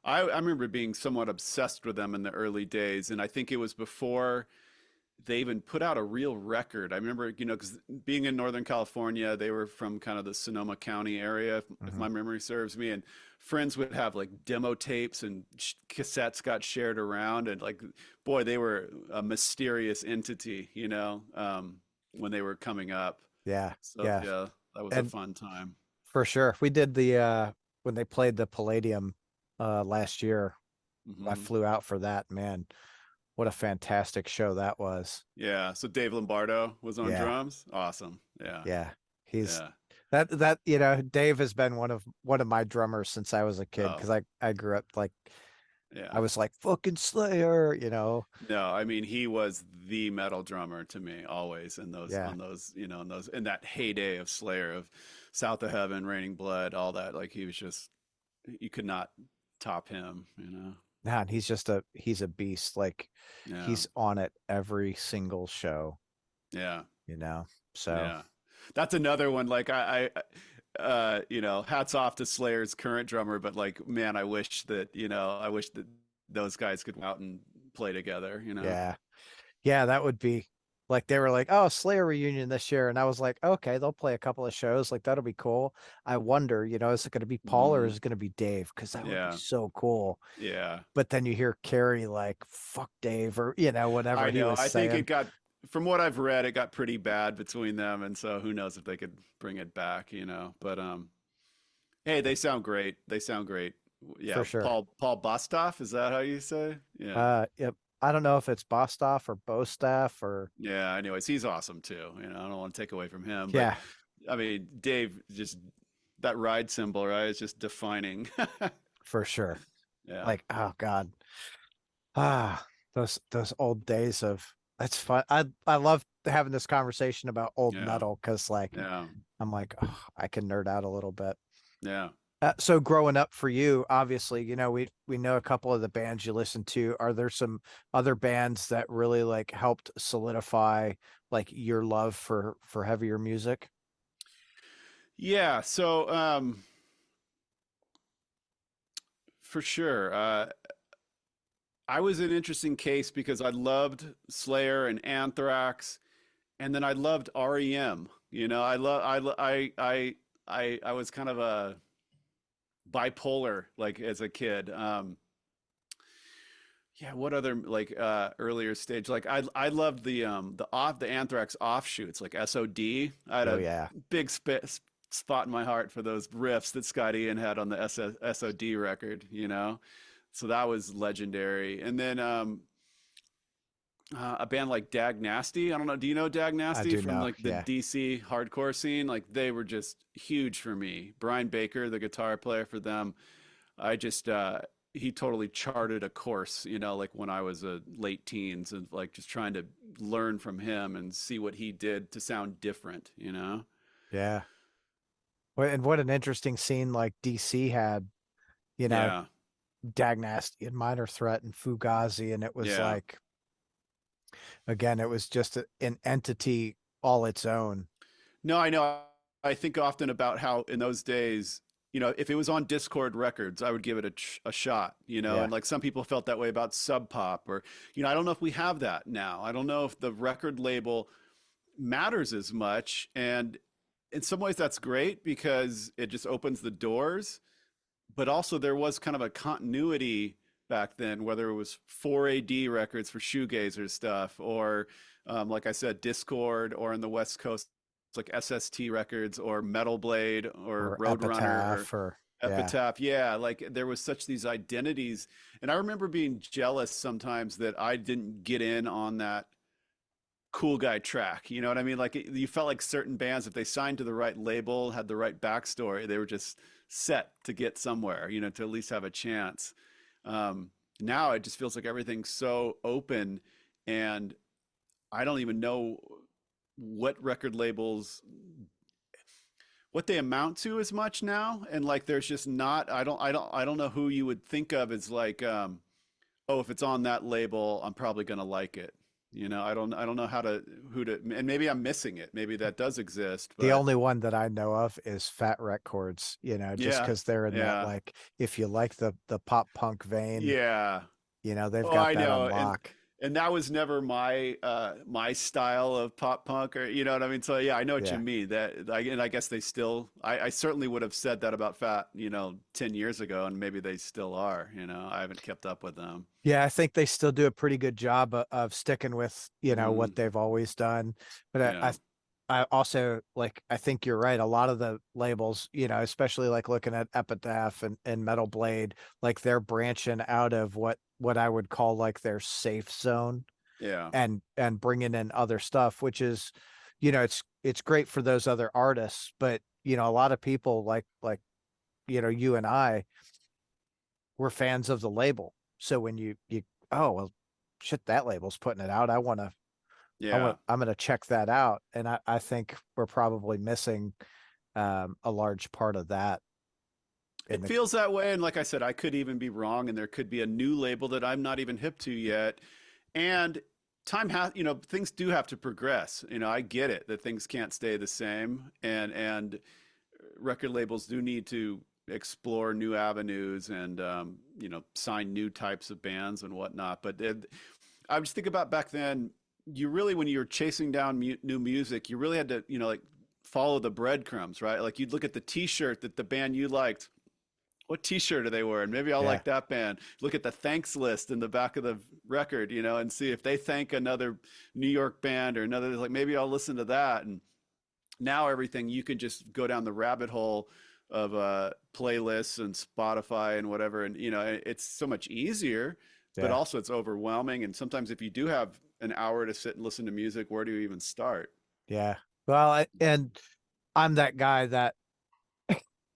S2: remember being somewhat obsessed with them in the early days, and I think it was before they even put out a real record. I remember, because being in Northern California, they were from kind of the Sonoma County area, if
S1: Hmm.
S2: my memory serves me. And friends would have like demo tapes and cassettes got shared around. And like, boy, they were a mysterious entity, when they were coming up.
S1: Yeah.
S2: So
S1: Yeah.
S2: yeah, that was a
S1: And
S2: fun time.
S1: for sure. We did the when they played the Palladium last year. I
S2: Hmm.
S1: flew out for that, man. What a fantastic show that was.
S2: Yeah. So Dave Lombardo was on
S1: Yeah.
S2: drums. Awesome. Yeah.
S1: Yeah. He's
S2: Yeah.
S1: Dave has been one of my drummers since I was a kid
S2: Oh,
S1: because I grew up like
S2: yeah.
S1: I was like fucking Slayer.
S2: No, I mean he was the metal drummer to me always in those
S1: Yeah.
S2: on those in that heyday of Slayer, of South of Heaven, Raining Blood, all that. Like he was just, you could not top him.
S1: Man, he's a beast. Like
S2: Yeah,
S1: he's on it every single show,
S2: yeah,
S1: you know. So
S2: yeah. That's another one. Like hats off to Slayer's current drummer, but like man, I wish that those guys could go out and play together.
S1: yeah. Yeah, that would be like they were like, oh, Slayer reunion this year. And I was like, okay, they'll play a couple of shows. Like that'll be cool. I wonder, is it going to be Paul or
S2: Hmm.
S1: is it going to be Dave? Because that would be
S2: Yeah,
S1: so cool.
S2: yeah.
S1: But then you hear Carrie like, fuck Dave, or whatever
S2: I
S1: he
S2: know.
S1: was
S2: I think
S1: saying.
S2: it got, from what I've read, it got pretty bad between them, and so who knows if they could bring it back. But hey, they sound great. They sound great.
S1: For
S2: Yeah,
S1: sure.
S2: Paul Bostaph, is that how you say? Yeah,
S1: Yep. I don't know if it's Bostoff or Bostaff or
S2: yeah. Anyways, he's awesome too. I don't want to take away from him, but
S1: yeah,
S2: I mean, Dave, just that ride cymbal, right? It's just defining.
S1: for sure.
S2: Yeah,
S1: Like, oh God. Those old days of that's fun. I love having this conversation about old
S2: yeah,
S1: metal because like
S2: yeah.
S1: I'm like, oh, I can nerd out a little bit.
S2: Yeah.
S1: So growing up for you, obviously, we know a couple of the bands you listen to. Are there some other bands that really like helped solidify like your love for heavier music?
S2: Yeah. So, for sure. I was an interesting case because I loved Slayer and Anthrax, and then I loved REM. You know, I was kind of a bipolar like as a kid. Yeah, what other like earlier stage? Like I loved the Anthrax offshoots like SOD. I had
S1: Oh
S2: a
S1: yeah.
S2: big spot in my heart for those riffs that Scott Ian had on the SOD record, you know. So that was legendary. And then a band like Dag Nasty. I don't know. Do you know Dag
S1: I
S2: Nasty
S1: do
S2: from
S1: know.
S2: like the
S1: Yeah.
S2: DC hardcore scene? Like they were just huge for me. Brian Baker, the guitar player for them, I just he totally charted a course, you know, like when I was a late teens and like just trying to learn from him and see what he did to sound different, you know?
S1: Yeah. And what an interesting scene like DC had, you know,
S2: Yeah.
S1: Dag Nasty and Minor Threat and Fugazi, and it was
S2: Yeah.
S1: like again, it was just an entity all its own.
S2: No, I know. I think often about how in those days, you know, if it was on Discord Records, I would give it a shot, you know,
S1: Yeah.
S2: and like some people felt that way about Sub Pop or, you know, I don't know if we have that now. I don't know if the record label matters as much. And in some ways that's great because it just opens the doors. But also there was kind of a continuity back then, whether it was 4AD records for shoegazer stuff or like I said, Discord or in the West Coast, like SST records or Metal Blade or
S1: Or
S2: Roadrunner or
S1: Epitaph or yeah.
S2: Epitaph. Yeah, like there was such these identities. And I remember being jealous sometimes that I didn't get in on that cool guy track. You know what I mean? Like you felt like certain bands, if they signed to the right label, had the right backstory, they were just set to get somewhere, you know, to at least have a chance. Now it just feels like everything's so open and I don't even know what record labels what they amount to as much now and like there's just not I don't know who you would think of as like oh, if it's on that label, I'm probably going to like it. You know, I don't know how to who to and maybe I'm missing it. Maybe that does exist,
S1: The
S2: but
S1: only one that I know of is Fat Records, just
S2: yeah.
S1: because they're in that
S2: Yeah.
S1: like if you like the pop punk vein,
S2: Yeah.
S1: they've
S2: Oh,
S1: got
S2: I
S1: that on
S2: know.
S1: lock.
S2: And that was never my my style of pop punk or you know what I mean? So yeah, I know what you
S1: Yeah.
S2: mean. And I guess they still I certainly would have said that about Fat, you know, 10 years ago and maybe they still are, you know. I haven't kept up with them.
S1: Yeah, I think they still do a pretty good job of sticking with, what
S2: Mm,
S1: they've always done. But
S2: yeah.
S1: I also like I think you're right. A lot of the labels, especially like looking at Epitaph and Metal Blade, like they're branching out of what I would call like their safe zone
S2: Yeah.
S1: and bringing in other stuff, which is, it's great for those other artists, but a lot of people like you and I were fans of the label. So when you oh well shit, that label's putting it out.
S2: Yeah.
S1: I'm gonna check that out. And I think we're probably missing a large part of that in
S2: It
S1: the
S2: feels that way. And like I said, I could even be wrong, and there could be a new label that I'm not even hip to yet. And time has, you know, things do have to progress. You know, I get it that things can't stay the same, and record labels do need to explore new avenues and you know, sign new types of bands and whatnot. But I just think about back then. You really, when you were chasing down new music, you really had to, you know, like follow the breadcrumbs, right? Like you'd look at the T-shirt that the band you liked, what T-shirt are they wearing? Maybe I'll
S1: yeah
S2: like that band. Look at the thanks list in the back of the record, you know, and see if they thank another New York band or another. Like maybe I'll listen to that. And now everything you can just go down the rabbit hole of playlists and Spotify and whatever, and you know it's so much easier. But
S1: yeah
S2: also it's overwhelming. And sometimes if you do have an hour to sit and listen to music, where do you even start?
S1: yeah well and I'm that guy that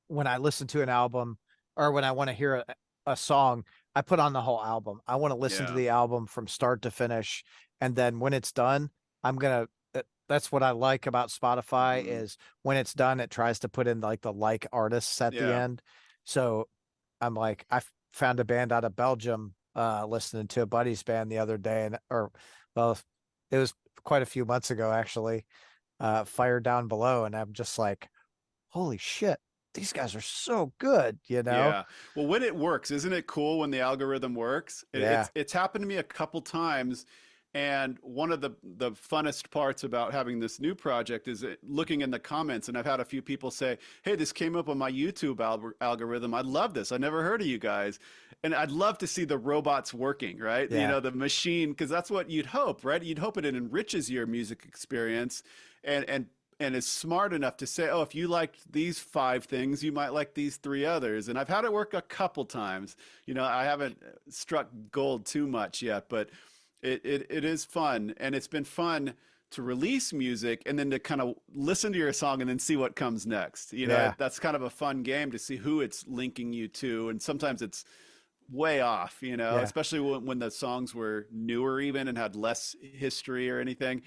S1: when I listen to an album or when I want to hear a song, I put on the whole album. I want to listen to
S2: Yeah.
S1: the album from start to finish. And then when it's done, I'm going to that's what I like about Spotify
S2: Hmm.
S1: is when it's done, it tries to put in like the like artists at the
S2: Yeah.
S1: end. So I'm like, found a band out of Belgium, listening to a buddy's band the other day, and or well, it was quite a few months ago actually. Fire Down Below, and I'm just like, holy shit, these guys are so good, you know?
S2: Yeah. Well, when it works, isn't it cool when the algorithm works?
S1: Yeah,
S2: It's happened to me a couple times, and one of the funnest parts about having this new project is looking in the comments, and I've had a few people say, "Hey, this came up on my YouTube algorithm. I love this. I never heard of you guys." And I'd love to see the robots working, right? You
S1: yeah,
S2: know, the machine, because that's what you'd hope, right? You'd hope it enriches your music experience and is smart enough to say, oh, if you liked these five things, you might like these three others. And I've had it work a couple times. You know, I haven't struck gold too much yet, but it is fun. And it's been fun to release music and then to kind of listen to your song and then see what comes next. You know,
S1: yeah,
S2: that's kind of a fun game to see who it's linking you to. And sometimes it's way off, you know,
S1: yeah.
S2: especially when the songs were newer even and had less history or anything,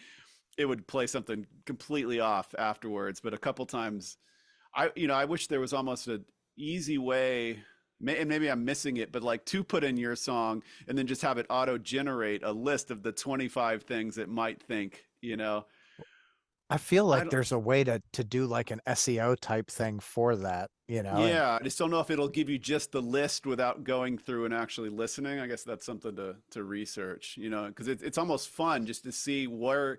S2: it would play something completely off afterwards. But a couple times, I wish there was almost an easy way, and maybe I'm missing it, but like to put in your song and then just have it auto generate a list of the 25 things it might think, you know.
S1: I feel
S2: I
S1: like
S2: don't,
S1: there's a way to do like an SEO type thing for that, you know, and
S2: yeah, I just don't know if it'll give you just the list without going through and actually listening. I guess that's something to research, you know, because it's almost fun just to see where,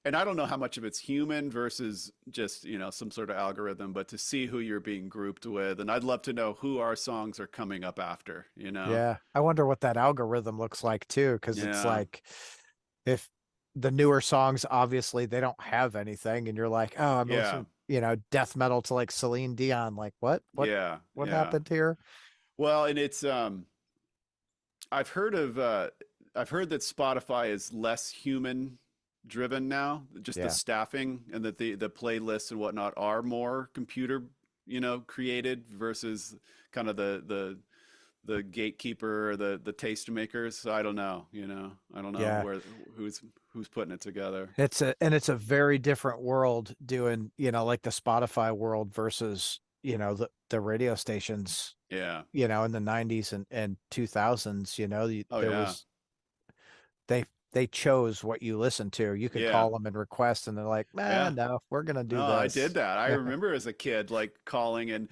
S2: and I don't know how much of it's human versus just, you know, some sort of algorithm, but to see who you're being grouped with. And I'd love to know who our songs are coming up after, you know?
S1: yeah, I wonder what that algorithm looks like too, because it's
S2: Yeah.
S1: like if the newer songs obviously they don't have anything, and you're like, oh, I'm
S2: Yeah.
S1: listening, you know, death metal to like Celine Dion, like
S2: Yeah.
S1: what
S2: Yeah.
S1: happened here?
S2: Well, and it's I've heard of I've heard that Spotify is less human driven now, just the
S1: Yeah,
S2: staffing and that the playlists and whatnot are more computer, you know, created versus kind of the gatekeeper or the tastemakers. So I don't know, you know. I don't know
S1: yeah.
S2: where who's putting it together.
S1: It's a very different world doing, you know, like the Spotify world versus, you know, the radio stations,
S2: Yeah.
S1: you know, in the 90s and 2000s, you know,
S2: Oh
S1: there
S2: yeah.
S1: was they they chose what you listen to. You could
S2: Yeah.
S1: call them and request, and they're like,
S2: Yeah.
S1: no, we're gonna do
S2: No, I did
S1: this.
S2: that. I remember as a kid like calling and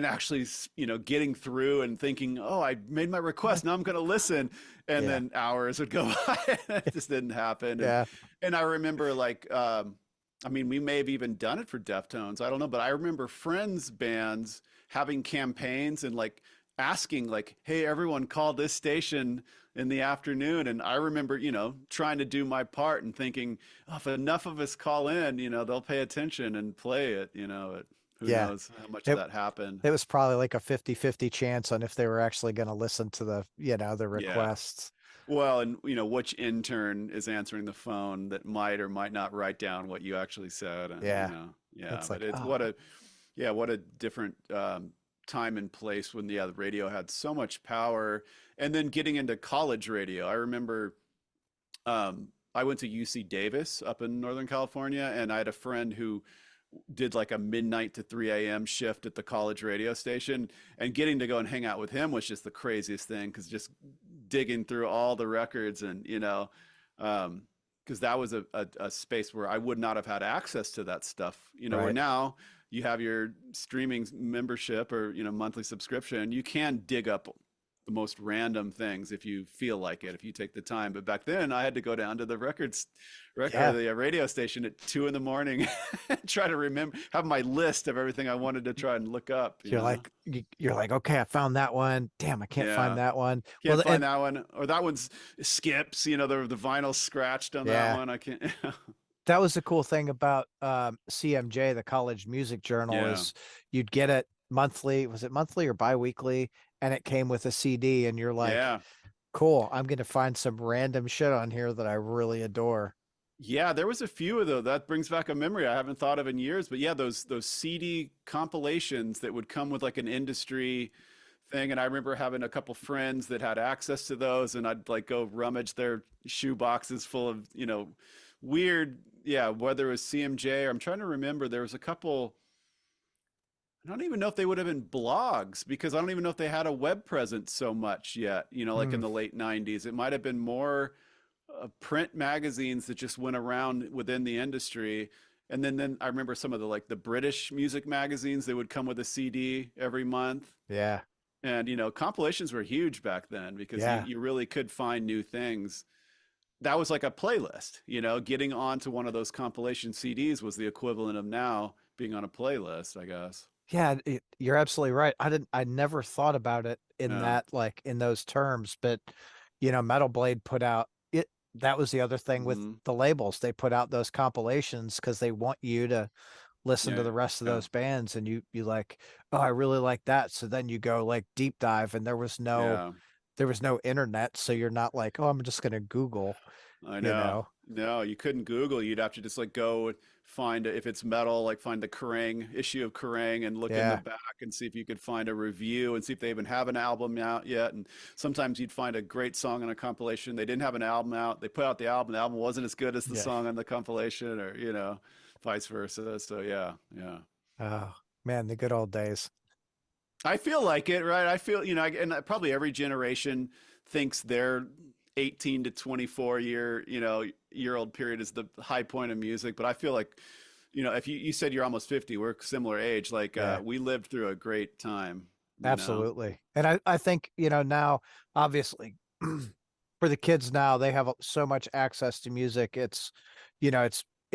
S2: actually, you know, getting through and thinking, oh, I made my request. Now I'm going to listen. And
S1: Yeah,
S2: then hours would go by. And it just didn't happen.
S1: yeah,
S2: And I remember like, I mean, we may have even done it for Deftones. I don't know, but I remember friends bands having campaigns and like asking like, hey, everyone call this station in the afternoon. And I remember, you know, trying to do my part and thinking, oh, if enough of us call in, you know, they'll pay attention and play it, you know, who
S1: yeah.
S2: knows how much of
S1: It
S2: that happened.
S1: it was probably like a 50-50 chance on if they were actually going to listen to the, you know, the
S2: Yeah.
S1: requests.
S2: Well, and you know, which intern is answering the phone that might or might not write down what you actually said, you
S1: Yeah.
S2: know. Yeah,
S1: It's
S2: but
S1: like,
S2: it's
S1: oh,
S2: what a different time and place when the radio had so much power. And then getting into college radio. I remember I went to UC Davis up in Northern California, and I had a friend who did like a midnight to 3 a.m. shift at the college radio station, and getting to go and hang out with him was just the craziest thing because just digging through all the records and, you know, because that was a space where I would not have had access to that stuff, you know, where
S1: right.
S2: now you have your streaming membership or, you know, monthly subscription, you can dig up the most random things if you feel like it, if you take the time. But back then I had to go down to the record
S1: Yeah.
S2: the radio station at 2 in the morning and try to remember, have my list of everything I wanted to try and look up, you
S1: You're
S2: know?
S1: like you're like, okay, I found that one. Damn, I can't find
S2: Yeah.
S1: that one.
S2: Can't
S1: Well,
S2: find
S1: and
S2: that one, or that one's skips, you know, the vinyl scratched on that
S1: yeah,
S2: one. I can't.
S1: that was the cool thing about CMJ, the College Music Journal,
S2: Yeah.
S1: is you'd get it monthly. Was it monthly or biweekly? And it came with a CD, and you're like,
S2: Yeah.
S1: cool, I'm gonna find some random shit on here that I really adore.
S2: Yeah, there was a few of those. That brings back a memory I haven't thought of in years. But yeah, those CD compilations that would come with like an industry thing. And I remember having a couple friends that had access to those, and I'd like go rummage their shoe boxes full of, you know, weird, yeah, whether it was CMJ or I'm trying to remember, there was a couple. I don't even know if they would have been blogs because I don't even know if they had a web presence so much yet. Like in
S1: Mm,
S2: the late '90s, it might have been more print magazines that just went around within the industry. And then I remember some of the like the British music magazines. They would come with a CD every month.
S1: yeah,
S2: And compilations were huge back then because you
S1: yeah.
S2: you really could find new things. That was like a playlist. Getting onto one of those compilation CDs was the equivalent of now being on a playlist, I guess.
S1: Yeah, you're absolutely right. I never thought about it in
S2: Yeah.
S1: that, like in those terms, but Metal Blade put out it. That was the other thing with
S2: Hmm.
S1: the labels. They put out those compilations because they want you to listen to
S2: Yeah.
S1: the rest of
S2: Yeah.
S1: those bands, and you like, oh, I really like that. So then you go like deep dive, and
S2: Yeah.
S1: there was no internet, so you're not like, oh, I'm just gonna Google,
S2: I
S1: you
S2: know.
S1: know.
S2: No, you couldn't Google. You'd have to just like go and find if it's metal, like find the Kerrang issue of Kerrang and look in the
S1: Yeah,
S2: back and see if you could find a review and see if they even have an album out yet. And sometimes you'd find a great song on a compilation. They didn't have an album out. They put out the album wasn't as good as the
S1: yeah.
S2: song on the compilation, or vice versa. So yeah, yeah.
S1: Oh man, the good old days.
S2: I feel like it, right? I feel, and probably every generation thinks their 18 to 24 year old period is the high point of music. But I feel like, if you said you're almost 50, we're similar age. Like,
S1: Yeah.
S2: we lived through a great time.
S1: Absolutely. And I think, now obviously for the kids now, they have so much access to music. It's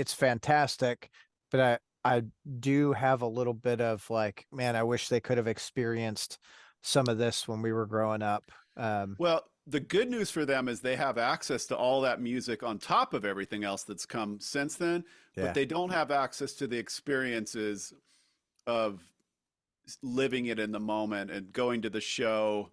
S1: fantastic, but I do have a little bit of like, man, I wish they could have experienced some of this when we were growing up.
S2: Well, the good news for them is they have access to all that music on top of everything else that's come since then, but
S1: Yeah.
S2: they don't have access to the experiences of living it in the moment and going to the show.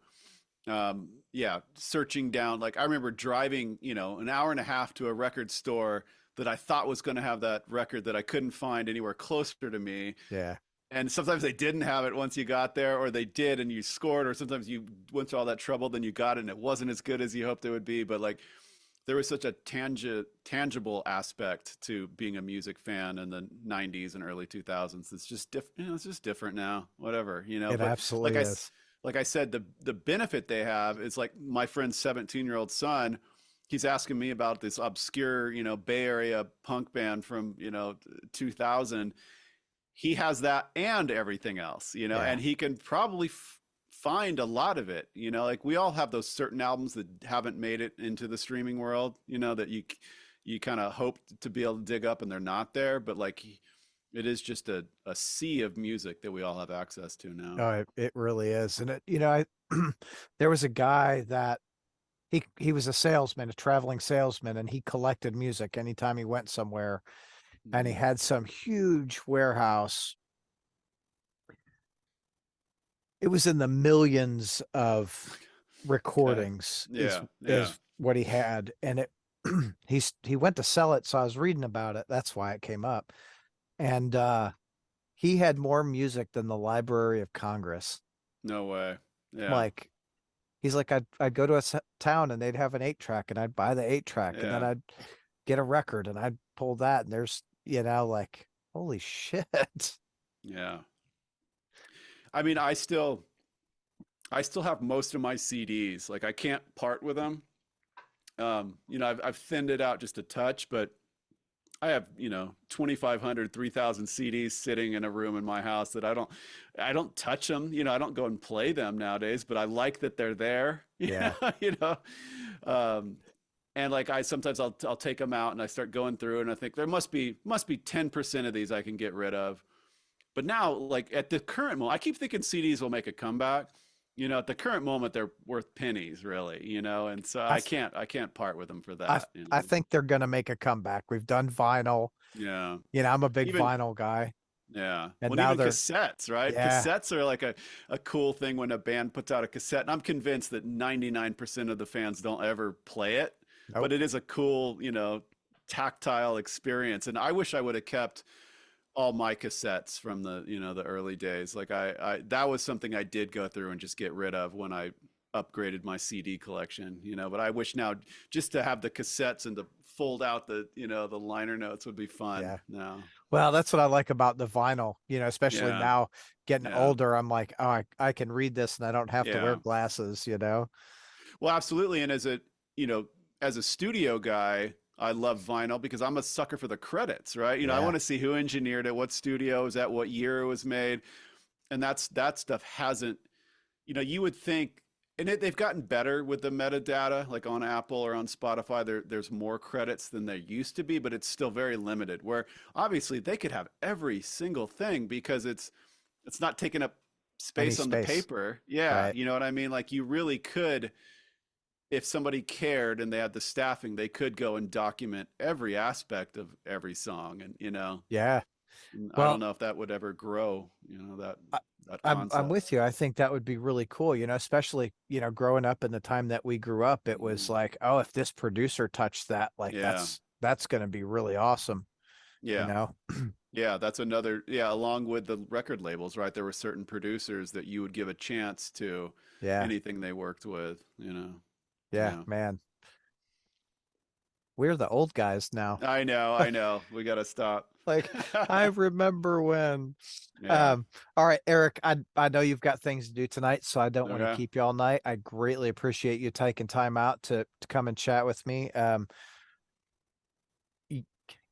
S2: Yeah, searching down. Like I remember driving, an hour and a half to a record store that I thought was going to have that record that I couldn't find anywhere closer to me.
S1: Yeah.
S2: And sometimes they didn't have it once you got there, or they did and you scored, or sometimes you went through all that trouble, then you got it and it wasn't as good as you hoped it would be. But like there was such a tangible aspect to being a music fan in the 90s and early 2000s. It's just different. It's just different now, whatever,
S1: It
S2: but like
S1: absolutely
S2: I,
S1: is.
S2: like I said, the benefit they have is like my friend's 17-year-old son, he's asking me about this obscure, Bay Area punk band from, 2000. He has that and everything else,
S1: Yeah.
S2: and he can probably find a lot of it, like we all have those certain albums that haven't made it into the streaming world, that you kind of hope to be able to dig up and they're not there, but like it is just a sea of music that we all have access to now.
S1: Oh, it really is. And I there was a guy that he was a salesman, a traveling salesman, and he collected music anytime he went somewhere. And he
S2: Mhm.
S1: had some huge warehouse. It was in the millions of
S2: Okay.
S1: recordings
S2: Yeah, yeah.
S1: is what he had. And he went to sell it, so I was reading about it. That's why it came up. And he had more music than the Library of Congress.
S2: No way. Yeah,
S1: Like he's like, I'd go to a town and they'd have an 8 track and I'd buy the 8 track and then
S2: yeah,
S1: I'd get a record and I'd pull that and there's, like, holy shit.
S2: yeah. I mean, I still have most of my CDs. Like I can't part with them. I've thinned it out just a touch, but I have, 2,500, 3,000 CDs sitting in a room in my house that I don't touch them. I don't go and play them nowadays, but I like that they're there.
S1: Yeah.
S2: You know, um, and like sometimes I'll take them out and I start going through and I think there must be 10% of these I can get rid of. But now, like at the current moment, I keep thinking CDs will make a comeback. At the current moment, they're worth pennies, really. And so
S1: I
S2: I can't part with them for
S1: I
S2: that.
S1: I think they're gonna make a comeback. We've done vinyl.
S2: Yeah.
S1: I'm a big
S2: Even
S1: vinyl guy.
S2: Yeah.
S1: And
S2: Well,
S1: now
S2: even
S1: they're
S2: cassettes, right?
S1: yeah.
S2: Cassettes are like a cool thing when a band puts out a cassette. And I'm convinced that 99% of the fans don't ever play it, but
S1: Nope.
S2: it is a cool, tactile experience. And I wish I would have kept all my cassettes from the early days. Like that was something I did go through and just get rid of when I upgraded my CD collection, but I wish now just to have the cassettes and to fold out the liner notes would be fun
S1: Yeah.
S2: now.
S1: Well, that's what I like about the vinyl, especially
S2: Yeah.
S1: now getting
S2: Yeah.
S1: older. I'm like, oh, I can read this and I don't have to wear
S2: Yeah.
S1: glasses.
S2: Well, absolutely. And you know, as a studio guy, I love vinyl because I'm a sucker for the credits, right? I
S1: Yeah.
S2: want to see who engineered it, what studio it was at, what year it was made. And that stuff hasn't, you would think, and they've gotten better with the metadata, like on Apple or on Spotify, there's more credits than there used to be, but it's still very limited, where obviously they could have every single thing because it's not taking up
S1: Any
S2: space on the
S1: space.
S2: paper. Yeah,
S1: Right.
S2: you know what I mean? Like you really could, if somebody cared and they had the staffing, they could go and document every aspect of every song. And,
S1: Yeah.
S2: I don't
S1: Well,
S2: know if that would ever grow,
S1: I,
S2: that
S1: I'm
S2: concept.
S1: with you. I think that would be really cool, especially, growing up in the time that we grew up, it was
S2: Mm,
S1: like, oh, if this producer touched that, like
S2: yeah.
S1: that's going to be really awesome, you
S2: Yeah.
S1: know?
S2: Yeah. That's another, yeah. Along with the record labels, right? There were certain producers that you would give a chance to
S1: Yeah.
S2: anything they worked with.
S1: Yeah,
S2: Yeah.
S1: man. We're the old guys now.
S2: I know. I know. We got to stop.
S1: Like, I remember when.
S2: Yeah.
S1: All right, Eric, I know you've got things to do tonight, so I don't want to
S2: Okay.
S1: keep you all night. I greatly appreciate you taking time out to come and chat with me. y-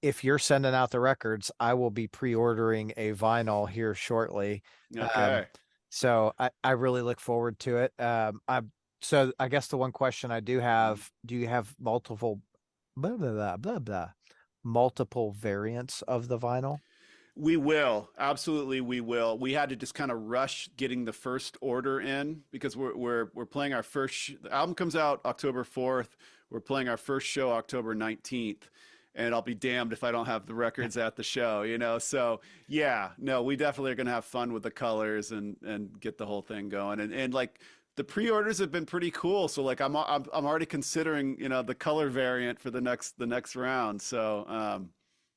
S1: if you're sending out the records, I will be pre-ordering a vinyl here shortly. Um,
S2: Okay.
S1: so I really look forward to it. So I guess the one question I do
S2: Mm.
S1: have, do you have multiple blah blah blah blah blah multiple variants of the vinyl?
S2: We will. Absolutely, we will. We had to just kind of rush getting the first order in because we're playing our the album comes out October 4th. We're playing our first show October 19th. And I'll be damned if I don't have the records at the show. So yeah, no, we definitely are gonna have fun with the colors and get the whole thing going. And like the pre-orders have been pretty cool. So like I'm already considering, the color variant for the next round. So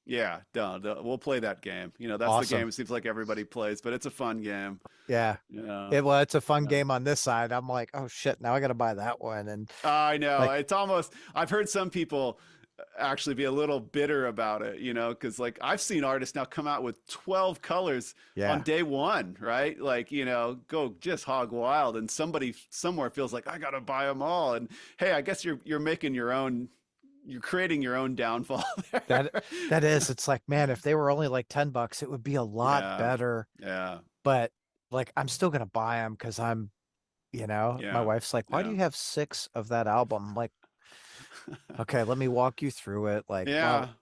S2: yeah, we'll play that game. That's the
S1: Awesome.
S2: game it seems like everybody plays, but it's a fun game.
S1: Yeah.
S2: Yeah.
S1: Well, it's a fun
S2: Yeah.
S1: game on this side. I'm like, oh shit, now I got to buy that one. And
S2: I know.
S1: like,
S2: It's almost, I've heard some people actually be a little bitter about it, because like I've seen artists now come out with 12 colors on
S1: yeah,
S2: day one, right? Like, go just hog wild and somebody somewhere feels like I got to buy them all. And hey, I guess you're making you're creating your own downfall there.
S1: that that is, it's like, man, if they were only like $10, it would be a lot
S2: Yeah.
S1: better.
S2: Yeah.
S1: But like, I'm still gonna buy them because my
S2: Yeah.
S1: wife's like, why do
S2: Yeah.
S1: you have six of that album? I'm like, okay, let me walk you through it. Like,
S2: Yeah.
S1: well,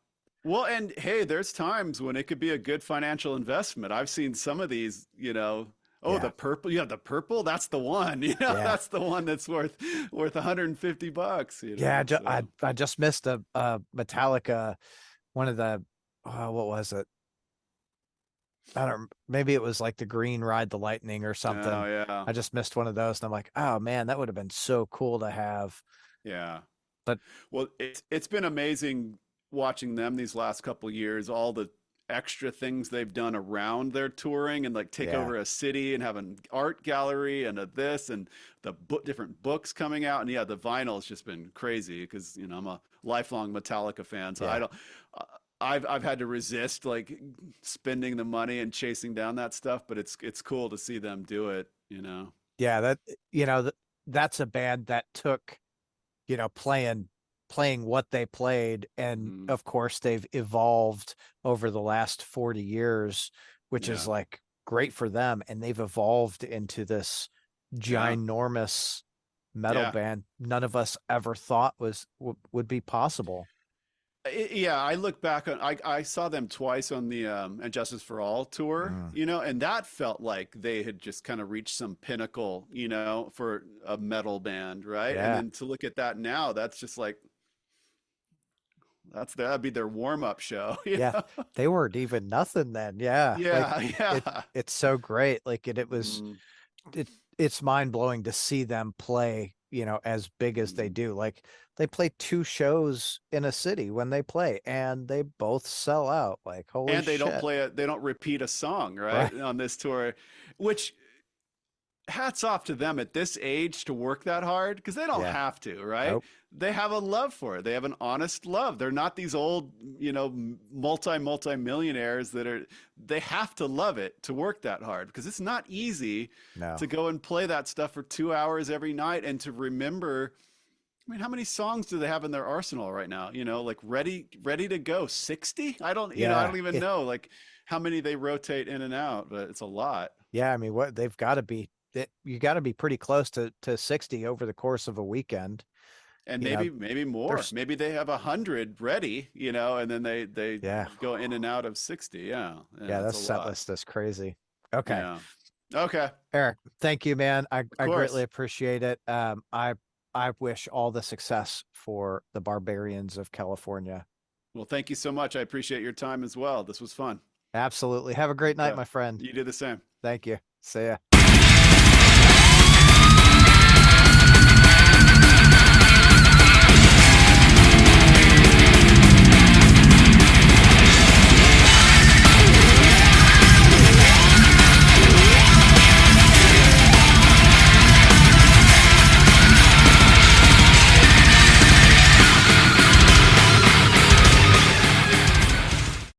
S2: Well, and hey, there's times when it could be a good financial investment. I've seen some of these. Oh,
S1: yeah,
S2: the purple. Yeah, the purple. That's the one.
S1: yeah,
S2: That's the one that's worth $150.
S1: yeah.
S2: So
S1: I just missed a Metallica, one of the, what was it? I don't, maybe it was like the green Ride the Lightning or
S2: oh
S1: something.
S2: yeah,
S1: I just missed one of those and I'm like, oh man, that would have been so cool to have.
S2: yeah.
S1: But
S2: Well, it's been amazing watching them these last couple years. All the extra things they've done around their touring and like take
S1: yeah,
S2: over a city and have an art gallery and a this and the different books coming out. And yeah, the vinyl has just been crazy because I'm a lifelong Metallica fan, so I
S1: yeah,
S2: don't. uh, I've had to resist like spending the money and chasing down that stuff, but it's cool to see them do it.
S1: yeah, that's a band that took, playing what they played. And
S2: Mm,
S1: of course, they've evolved over the last 40 years, which is
S2: yeah,
S1: like great for them. And they've evolved into this
S2: yeah,
S1: ginormous metal
S2: yeah.
S1: band none of us ever thought would be possible.
S2: Yeah, I look back on I saw them twice on the and Justice for All tour,
S1: Mm,
S2: and that felt like they had just kind of reached some pinnacle, for a metal band, right? And
S1: yeah.
S2: then to look at that now, that's just like that'd be their warm-up show,
S1: Yeah, they weren't even nothing then. Yeah, like
S2: Yeah,
S1: it
S2: yeah.
S1: it's so great. Like it was
S2: Mm,
S1: it it's mind blowing to see them play, as big as they
S2: mm.
S1: do. Like they play two shows in a city when they play, and they both sell out. Like holy
S2: And they don't
S1: shit!
S2: play it, they don't repeat a song,
S1: Right?
S2: right, on this tour, which hats off to them at this age to work that hard because they don't
S1: Yeah.
S2: have to, right?
S1: Nope.
S2: They have a love for it. They have an honest love. They're not these old, multi millionaires that are, they have to love it to work that hard because it's not easy
S1: No.
S2: to go and play that stuff for 2 hours every night and to remember. I mean, how many songs do they have in their arsenal right now? Like ready to go 60? I don't, I
S1: Yeah.
S2: don't even know like how many they rotate in and out, but it's a lot.
S1: Yeah. I mean, what they've got to be, you got to be pretty close to 60 over the course of a weekend.
S2: And
S1: You know,
S2: maybe more.
S1: there's,
S2: Maybe they have 100 ready, and then they
S1: yeah.
S2: go in and out of 60. Yeah,
S1: Yeah.
S2: that's
S1: That
S2: a
S1: set
S2: lot.
S1: list is crazy. Okay.
S2: Yeah. Okay.
S1: Eric, thank you, man.
S2: Of
S1: I greatly
S2: course.
S1: appreciate it. I wish all the success for the Barbarians of California.
S2: Well, thank you so much. I appreciate your time as well. This was fun.
S1: Absolutely. Have a great night,
S2: Okay.
S1: my friend.
S2: You do the same.
S1: Thank you. See ya.